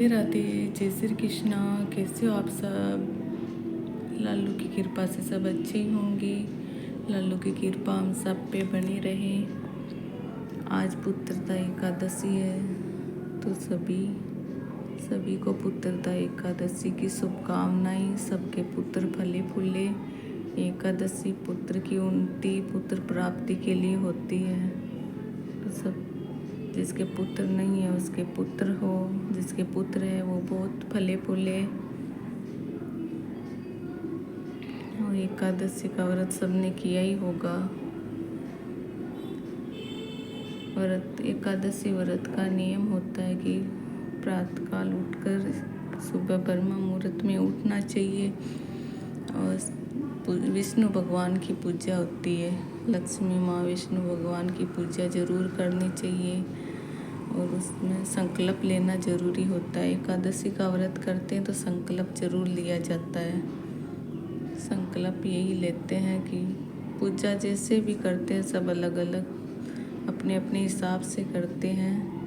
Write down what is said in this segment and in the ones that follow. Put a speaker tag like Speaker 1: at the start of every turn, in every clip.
Speaker 1: राधे, जय श्री कृष्णा। कैसे हो आप सब? लालू की कृपा से सब अच्छे ही होंगे। लालू की कृपा हम सब पे बनी रहे। आज पुत्रदा एकादशी है, तो सभी को पुत्रदा एकादशी की शुभकामनाएं। सबके पुत्र फले फूले। एकादशी पुत्र की उन्नति, पुत्र प्राप्ति के लिए होती है। तो सब जिसके पुत्र नहीं है उसके पुत्र हो, जिसके पुत्र है वो बहुत फले फूले। और एकादशी का व्रत सबने किया ही होगा। एकादशी व्रत का नियम होता है कि प्रातःकाल उठकर सुबह ब्रह्म मुहूर्त में उठना चाहिए और विष्णु भगवान की पूजा होती है। लक्ष्मी माँ विष्णु भगवान की पूजा जरूर करनी चाहिए और उसमें संकल्प लेना जरूरी होता है। एकादशी का व्रत करते हैं तो संकल्प जरूर लिया जाता है। संकल्प यही लेते हैं कि पूजा जैसे भी करते हैं सब अलग अलग अपने अपने हिसाब से करते हैं।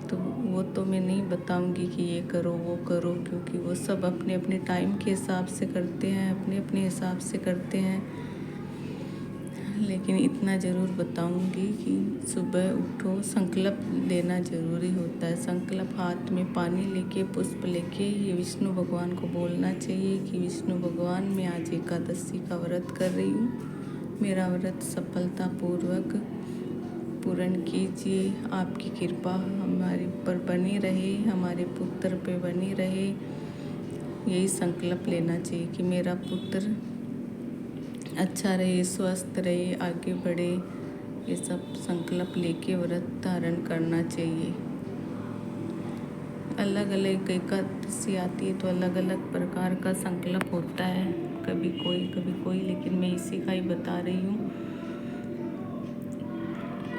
Speaker 1: तो वो तो मैं नहीं बताऊंगी कि ये करो वो करो, क्योंकि वो सब अपने अपने टाइम के हिसाब से करते हैं, अपने अपने हिसाब से करते हैं। लेकिन इतना ज़रूर बताऊंगी कि सुबह उठो, संकल्प लेना ज़रूरी होता है। संकल्प हाथ में पानी लेके, पुष्प लेके ये विष्णु भगवान को बोलना चाहिए कि विष्णु भगवान मैं आज एकादशी का व्रत कर रही हूँ, मेरा व्रत सफलतापूर्वक पूर्ण कीजिए। आपकी कृपा हमारे ऊपर बनी रहे, हमारे पुत्र पे बनी रहे। यही संकल्प लेना चाहिए कि मेरा पुत्र अच्छा रहे, स्वस्थ रहे, आगे बढ़े। ये सब संकल्प लेके व्रत धारण करना चाहिए। अलग अलग एकादशी आती है तो अलग अलग प्रकार का संकल्प होता है, कभी कोई, लेकिन मैं इसी का ही बता रही हूँ।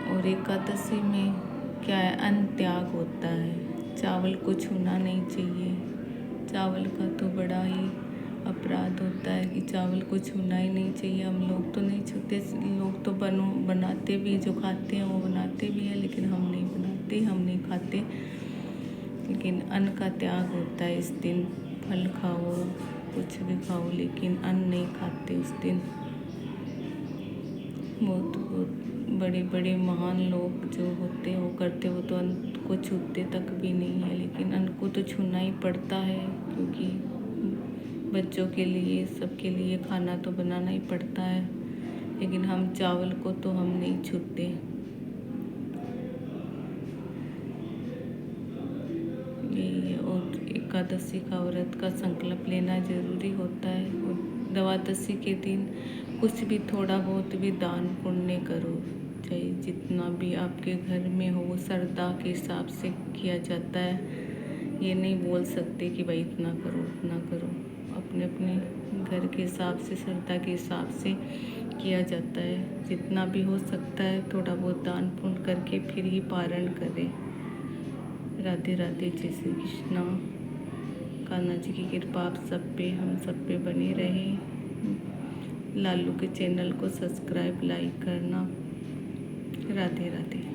Speaker 1: और एकादशी में क्या है, अन्न त्याग होता है। चावल को छूना नहीं चाहिए। चावल का तो बड़ा ही अपराध होता है कि चावल को छूना ही नहीं चाहिए। हम लोग तो नहीं छूते, लोग तो बनाते भी, जो खाते हैं वो बनाते भी हैं, लेकिन हम नहीं बनाते, हम नहीं खाते। लेकिन अन्न का त्याग होता है इस दिन। फल खाओ, कुछ भी खाओ, लेकिन अन्न नहीं खाते उस दिन। बहुत बड़े बड़े महान लोग जो होते हैं वो करते, वो तो अन्न को छूते तक भी नहीं है। लेकिन अन्न को तो छूना ही पड़ता है, क्योंकि बच्चों के लिए, सबके लिए खाना तो बनाना ही पड़ता है। लेकिन हम चावल को तो हम नहीं छूते। और एकादशी का व्रत का संकल्प लेना जरूरी होता है। और द्वादशी के दिन कुछ भी थोड़ा बहुत भी दान पुण्य करो, चाहे जितना भी आपके घर में हो, श्रद्धा के हिसाब से किया जाता है। ये नहीं बोल सकते कि भाई इतना करो उतना करो। अपने अपने घर के हिसाब से, श्रद्धा के हिसाब से किया जाता है। जितना भी हो सकता है थोड़ा बहुत दान पुण्य करके फिर ही पारण करें। राधे राधे, जय श्री कृष्णा। कान्हा जी की कृपा आप सब पे, हम सब पे बनी रहे। लालू के चैनल को सब्सक्राइब, लाइक करना। राधे राधे।